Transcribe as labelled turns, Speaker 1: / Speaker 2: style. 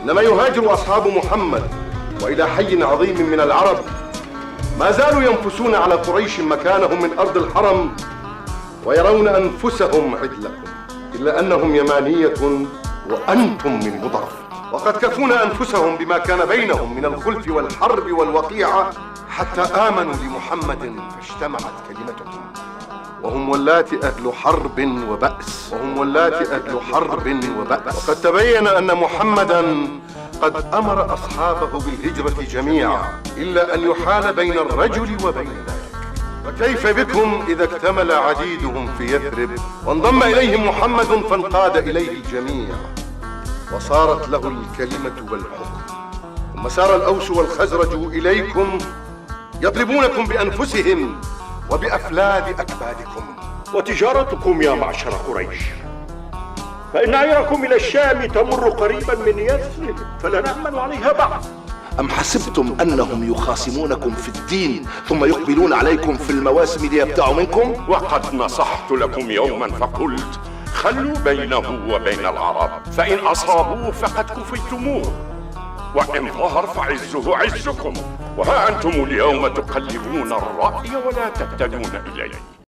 Speaker 1: إنما يهاجر أصحاب محمد وإلى حي عظيم من العرب ما زالوا ينفسون على قريش مكانهم من أرض الحرم ويرون أنفسهم عدلكم، إلا أنهم يمانية وأنتم من مضر، وقد كفونا أنفسهم بما كان بينهم من الخلف والحرب والوقيعة حتى آمنوا لمحمد فاجتمعت كلمتهم، وهم واللاتي أهل حرب وبأس، وقد تبين أن محمداً قد أمر أصحابه بالهجرة جميعا إلا أن يحال بين الرجل وبين ذلك. فكيف بكم إذا اكتمل عديدهم في يثرب وانضم إليهم محمد فانقاد إليه الجميع وصارت له الكلمة والحكم، ثم سار الأوس والخزرج إليكم يطلبونكم بأنفسهم وبأفلاد أكبادكم.
Speaker 2: وتجارتكم يا معشر قريش، فإن عيركم إلى الشام تمر قريبا من يثرب فلا نأمن عليها بعد.
Speaker 3: أم حسبتم أنهم يخاصمونكم في الدين ثم يقبلون عليكم في المواسم ليبتعوا منكم؟
Speaker 4: وقد نصحت لكم يوما فقلت خلوا بينه وبين العرب، فإن أصابوه فقد كفيتموه، وإن ظهر فعزه عزكم، وها أنتم اليوم تقلبون الرأي ولا تهتدون إليه.